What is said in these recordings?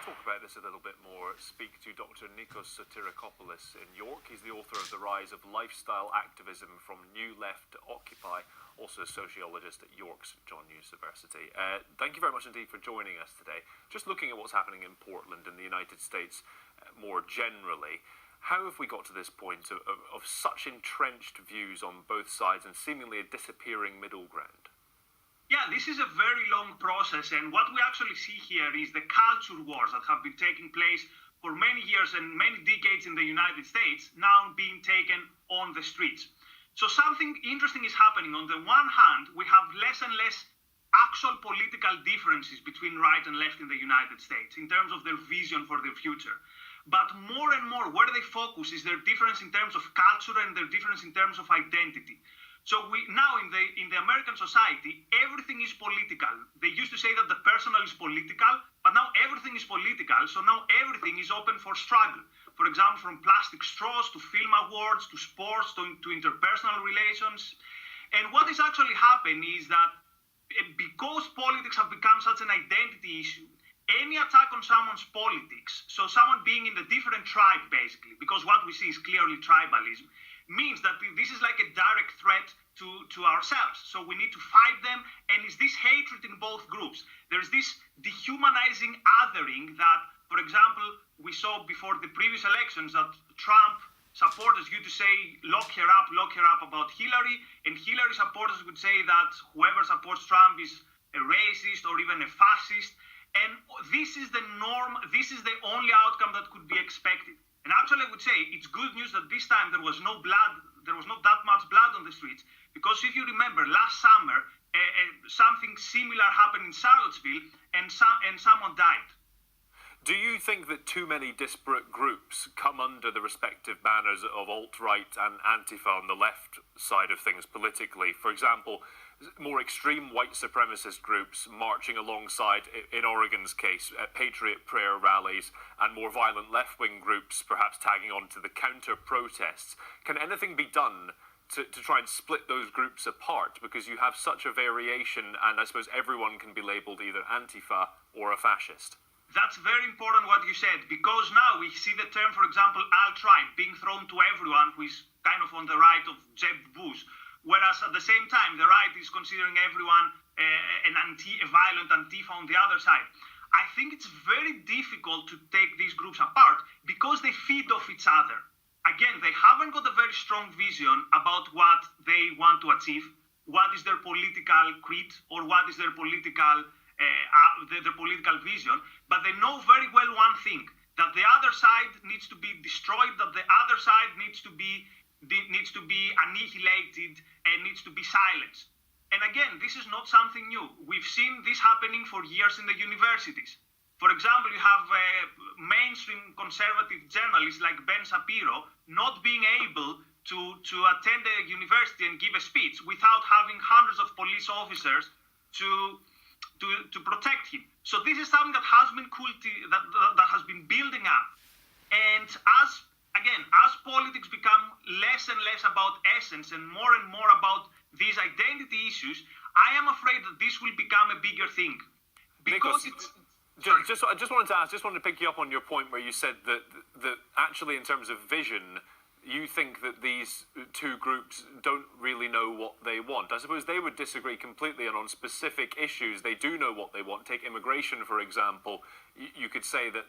talk about this a little bit more, speak to Dr. Nikos Sotirakopoulos in York. He's the author of The Rise of Lifestyle Activism from New Left to Occupy, also a sociologist at York's John University. Thank you very much indeed for joining us today. Just looking at what's happening in Portland and the United States more generally, how have we got to this point of such entrenched views on both sides and seemingly a disappearing middle ground? Yeah, this is a very long process, and what we actually see here is the culture wars that have been taking place for many years and many decades in the United States now being taken on the streets. So something interesting is happening. On the one hand, we have less and less actual political differences between right and left in the United States in terms of their vision for their future. But more and more, where they focus is their difference in terms of culture and their difference in terms of identity. So we now in the American society, everything is political. They used to say that the personal is political, but now everything is political. So now everything is open for struggle. For example, from plastic straws to film awards to sports to interpersonal relations. And what is actually happening is that because politics have become such an identity issue, any attack on someone's politics, so someone being in a different tribe basically, because what we see is clearly tribalism, means that this is like a direct threat to ourselves. So we need to fight them, and it's this hatred in both groups. There's this dehumanizing othering that, for example, we saw before the previous elections that Trump supporters used to say, lock her up about Hillary, and Hillary supporters would say that whoever supports Trump is a racist or even a fascist. And this is the norm, this is the only outcome that could be expected. And actually, I would say it's good news that this time there was no blood, there was not that much blood on the streets. Because if you remember, last summer, something similar happened in Charlottesville, and someone died. Do you think that too many disparate groups come under the respective banners of alt-right and Antifa on the left side of things politically? For example, more extreme white supremacist groups marching alongside, in Oregon's case, Patriot Prayer rallies, and more violent left-wing groups perhaps tagging on to the counter-protests. Can anything be done to try and split those groups apart? Because you have such a variation, and I suppose everyone can be labelled either Antifa or a fascist. That's very important what you said, because now we see the term, for example, alt-right being thrown to everyone who is kind of on the right of Jeb Bush, whereas at the same time, the right is considering everyone a violent Antifa on the other side. I think it's very difficult to take these groups apart because they feed off each other. Again, they haven't got a very strong vision about what they want to achieve, what is their political creed, or what is their political vision, but they know very well one thing, that the other side needs to be destroyed, that the other side needs to be annihilated and needs to be silenced. And again, this is not something new. We've seen this happening for years in the universities. For example, you have mainstream conservative journalists like Ben Shapiro not being able to attend a university and give a speech without having hundreds of police officers to protect him. So this is something that has been that has been building up. And as politics become less and less about essence and more about these identity issues, I am afraid that this will become a bigger thing. Because Nikos, I just wanted to pick you up on your point where you said that actually in terms of vision, you think that these two groups don't really know what they want. I suppose they would disagree completely, and on specific issues, they do know what they want. Take immigration, for example. You could say that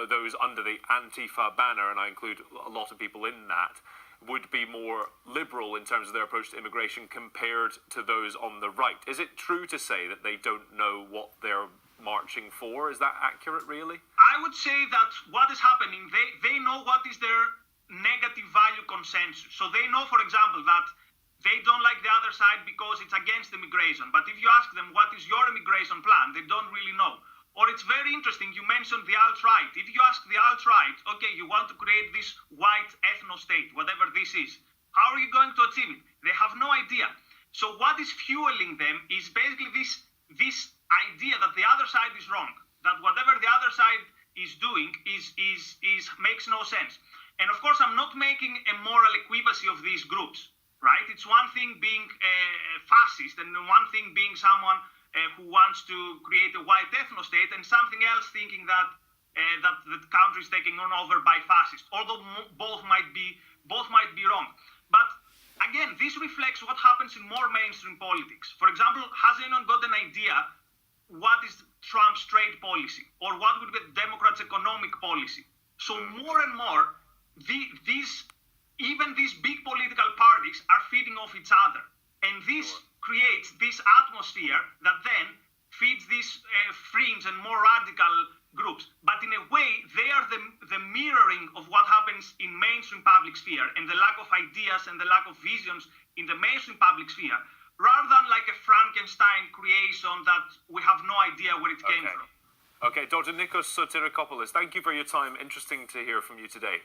those under the Antifa banner, and I include a lot of people in that, would be more liberal in terms of their approach to immigration compared to those on the right. Is it true to say that they don't know what they're marching for? Is that accurate, really? I would say that what is happening, they know what is their negative value consensus. So they know, for example, that they don't like the other side because it's against immigration. But if you ask them, what is your immigration plan? They don't really know. Or it's very interesting, you mentioned the alt-right. If you ask the alt-right, okay, you want to create this white ethno-state, whatever this is, how are you going to achieve it? They have no idea. So what is fueling them is basically this idea that the other side is wrong, that whatever the other side is doing makes no sense. And of course, I'm not making a moral equivacy of these groups, right? It's one thing being a fascist and one thing being someone who wants to create a white ethno-state, and something else thinking that that the country is taken over by fascists. Although both might be wrong, but again, this reflects what happens in more mainstream politics. For example, has anyone got an idea what is Trump's trade policy or what would be the Democrats' economic policy? So more and more, even these big political parties are feeding off each other, and this creates this atmosphere that then feeds these fringe and more radical groups. But in a way, they are the mirroring of what happens in mainstream public sphere and the lack of ideas and the lack of visions in the mainstream public sphere, rather than like a Frankenstein creation that we have no idea where it came from. Okay, Dr. Nikos Sotirakopoulos, thank you for your time. Interesting to hear from you today.